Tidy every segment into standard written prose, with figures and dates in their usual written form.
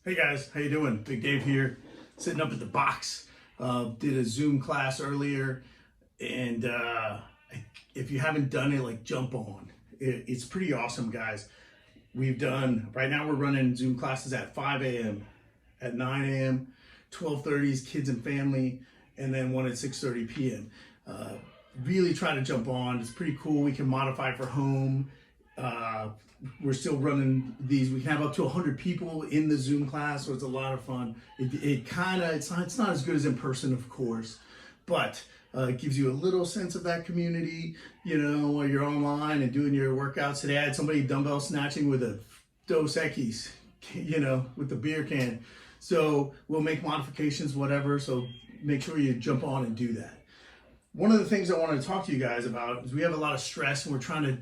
Hey guys, how you doing? Big Dave here, sitting up at the box. Did a Zoom class earlier, and if you haven't done it, like jump on. It's pretty awesome, guys. We've done right now. We're running Zoom classes at 5 a.m., at 9 a.m., 12:30 is kids and family, and then one at 6:30 p.m. Really try to jump on. It's pretty cool. We can modify for home. We're still running these. We have up to 100 people in the Zoom class, so it's a lot of fun. It's not as good as in person, of course, but it gives you a little sense of that community, while you're online and doing your workouts. Today I had somebody dumbbell snatching with a Dos Equis, with the beer can. So we'll make modifications, whatever, so make sure you jump on and do that. One of the things I want to talk to you guys about is we have a lot of stress and we're trying to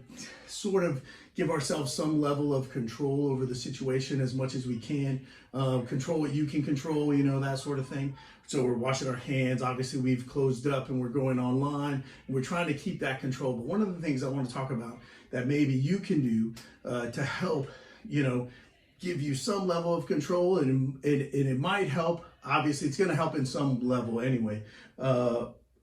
sort of give ourselves some level of control over the situation as much as we can. Control what you can control, that sort of thing. So we're washing our hands. Obviously, we've closed up and we're going online. And we're trying to keep that control. But one of the things I want to talk about that maybe you can do to help, give you some level of control, and it might help. Obviously, it's going to help in some level anyway.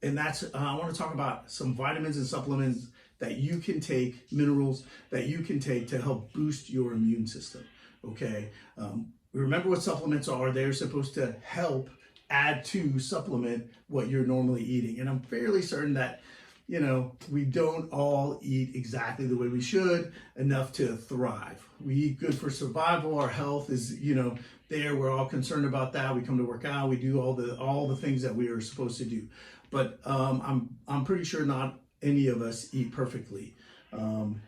And that's, I want to talk about some vitamins and supplements that you can take, minerals that you can take to help boost your immune system, okay? Remember what supplements are. They're supposed to help add to supplement what you're normally eating. And I'm fairly certain that, we don't all eat exactly the way we should enough to thrive. We eat good for survival. Our health is, there. We're all concerned about that. We come to work out. We do all the things that we are supposed to do. But I'm pretty sure not any of us eat perfectly. Even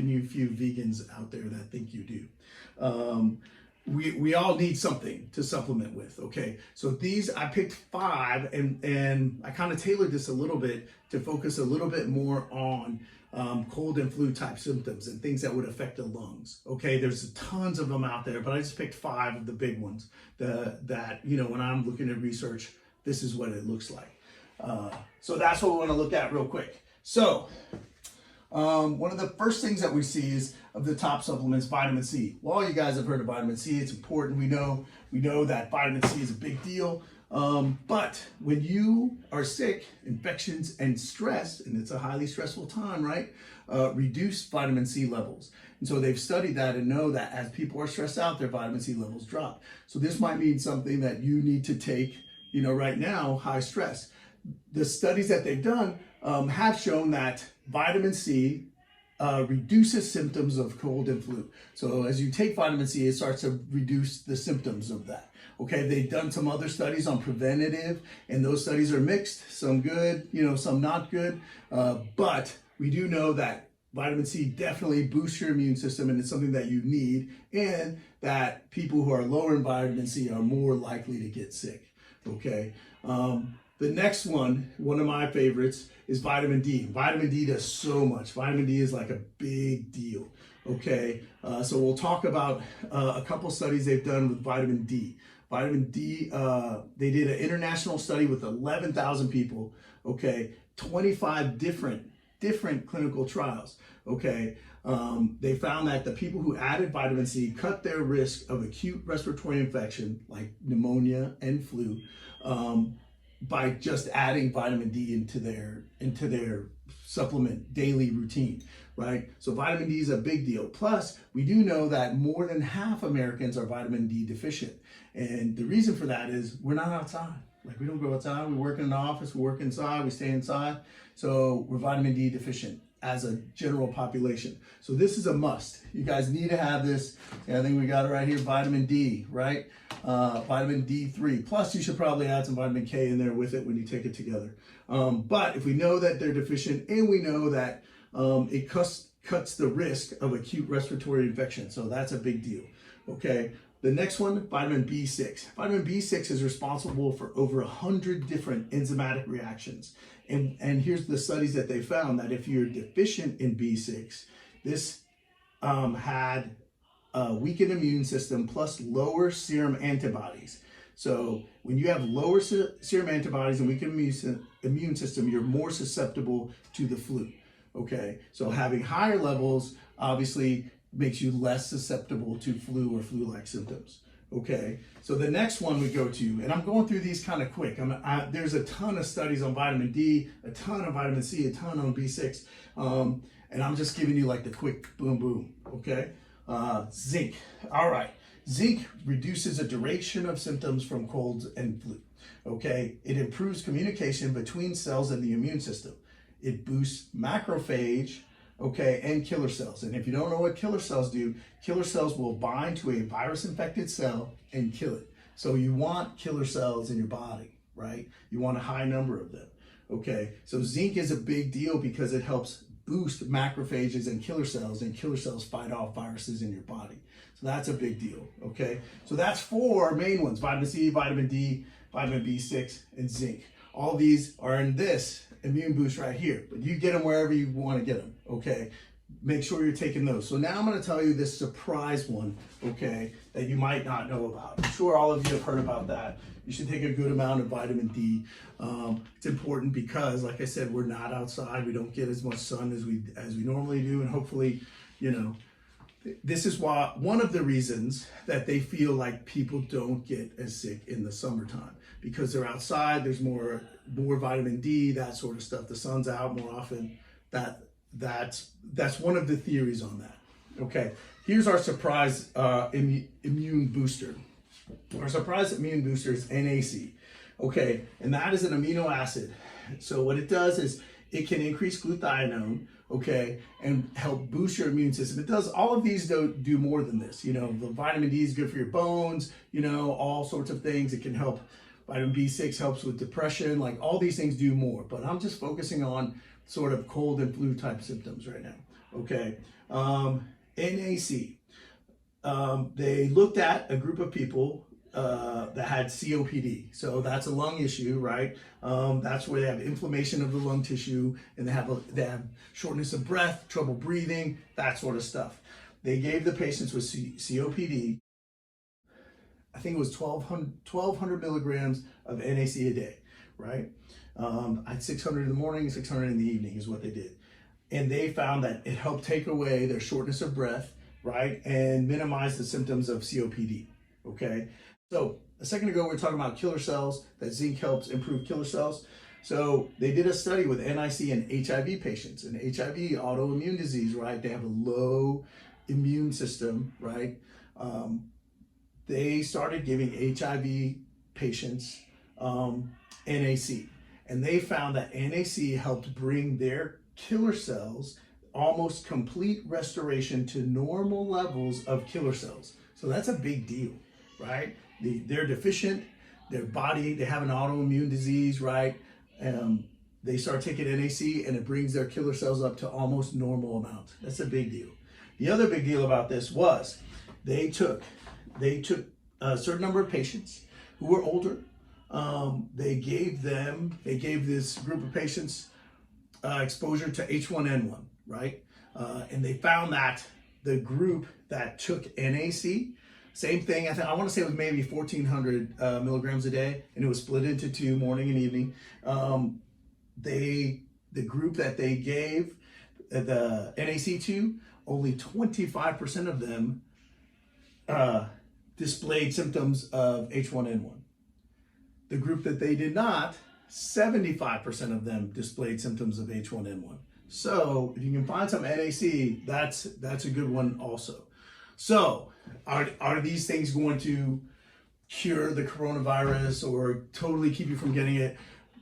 you few vegans out there that think you do. We all need something to supplement with, okay? So I picked 5 and I kind of tailored this a little bit to focus a little bit more on cold and flu type symptoms and things that would affect the lungs, okay? There's tons of them out there, but I just picked 5 of the big ones that when I'm looking at research, this is what it looks like. So that's what we want to look at real quick. So one of the first things that we see is of the top supplements, vitamin C. Well, you guys have heard of vitamin C. It's important. We know that vitamin C is a big deal. But when you are sick, infections and stress, and it's a highly stressful time, right? Reduce vitamin C levels. And so they've studied that and know that as people are stressed out, their vitamin C levels drop. So this might mean something that you need to take, right now, high stress. The studies that they've done have shown that vitamin C reduces symptoms of cold and flu. So as you take vitamin C, it starts to reduce the symptoms of that. Okay, they've done some other studies on preventative, and those studies are mixed, some good, some not good. But we do know that vitamin C definitely boosts your immune system, and it's something that you need, and that people who are lower in vitamin C are more likely to get sick. Okay. The next one of my favorites, is vitamin D. Vitamin D does so much. Vitamin D is like a big deal. Okay, so we'll talk about a couple studies they've done with vitamin D. Vitamin D, they did an international study with 11,000 people. Okay, 25 different clinical trials. Okay, they found that the people who added vitamin C cut their risk of acute respiratory infection like pneumonia and flu by just adding vitamin D into their supplement daily routine, right? So vitamin D is a big deal. Plus, we do know that more than half Americans are vitamin D deficient. And the reason for that is we're not outside. Like, we don't go outside, we work in the office, we work inside, we stay inside. So we're vitamin D deficient as a general population. So this is a must. You guys need to have this. I think we got it right here, vitamin D, right? Vitamin D3. Plus, you should probably add some vitamin K in there with it when you take it together. But if we know that they're deficient, and we know that it cuts the risk of acute respiratory infection, so that's a big deal, okay? The next one, vitamin B6. Vitamin B6 is responsible for over 100 different enzymatic reactions. And here's the studies that they found, that if you're deficient in B6, this had a weakened immune system plus lower serum antibodies. So when you have lower serum antibodies and weakened immune system, you're more susceptible to the flu. Okay, so having higher levels obviously makes you less susceptible to flu or flu-like symptoms. Okay, so the next one we go to, and I'm going through these kind of quick. There's a ton of studies on vitamin D, a ton of vitamin C, a ton on B6, and I'm just giving you like the quick boom boom. Okay, zinc. All right, zinc reduces the duration of symptoms from colds and flu. Okay, it improves communication between cells in the immune system. It boosts macrophage, okay, and killer cells. And if you don't know what killer cells do, killer cells will bind to a virus-infected cell and kill it. So you want killer cells in your body, right? You want a high number of them, okay? So zinc is a big deal because it helps boost macrophages and killer cells fight off viruses in your body. So that's a big deal, okay? So that's 4 main ones: vitamin C, vitamin D, vitamin B6, and zinc. All these are in this immune boost right here, but you get them wherever you want to get them, okay? Make sure you're taking those. So now I'm going to tell you this surprise one, okay, that you might not know about. I'm sure all of you have heard about that. You should take a good amount of vitamin D. It's important because, like I said, we're not outside. We don't get as much sun as we normally do, and hopefully, you know, this is why one of the reasons that they feel like people don't get as sick in the summertime, because they're outside. There's more vitamin D, that sort of stuff. The sun's out more often. That's one of the theories on that. Okay, here's our surprise immune booster. Our surprise immune booster is NAC. Okay, and that is an amino acid. So what it does is it can increase glutathione, okay, and help boost your immune system. It does all of these do more than this. You know, the vitamin D is good for your bones, you know, all sorts of things. It can help. Vitamin B6 helps with depression. Like, all these things do more, but I'm just focusing on sort of cold and flu type symptoms right now. Okay, NAC. They looked at a group of people that had COPD. So that's a lung issue, right? That's where they have inflammation of the lung tissue, and they have shortness of breath, trouble breathing, that sort of stuff. They gave the patients with COPD, I think it was 1,200 milligrams of NAC a day, right? I had 600 in the morning, 600 in the evening is what they did. And they found that it helped take away their shortness of breath, right? And minimize the symptoms of COPD, okay? So a second ago, we were talking about killer cells, that zinc helps improve killer cells. So they did a study with NIC in HIV patients. And HIV, autoimmune disease, right? They have a low immune system, right? They started giving HIV patients NAC. And they found that NAC helped bring their killer cells almost complete restoration to normal levels of killer cells. So that's a big deal, right? They're deficient, their body, they have an autoimmune disease, right? They start taking NAC and it brings their killer cells up to almost normal amounts. That's a big deal. The other big deal about this was they took a certain number of patients who were older. They gave this group of patients exposure to H1N1, right? And they found that the group that took NAC, same thing, I want to say it was maybe 1,400 milligrams a day, and it was split into 2, morning and evening. The group that they gave the NAC to, only 25% of them displayed symptoms of H1N1. The group that they did not, 75% of them displayed symptoms of H1N1. So if you can find some NAC, that's a good one also. So are these things going to cure the coronavirus or totally keep you from getting it?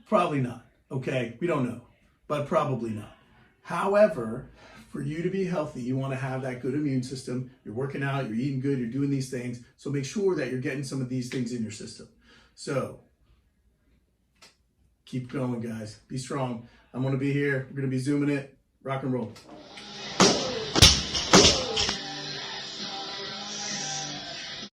Probably not. Okay, we don't know, but probably not. However, for you to be healthy, you want to have that good immune system. You're working out, you're eating good, you're doing these things. So make sure that you're getting some of these things in your system. So keep going, guys. Be strong. I'm going to be here. We're going to be zooming it. Rock and roll.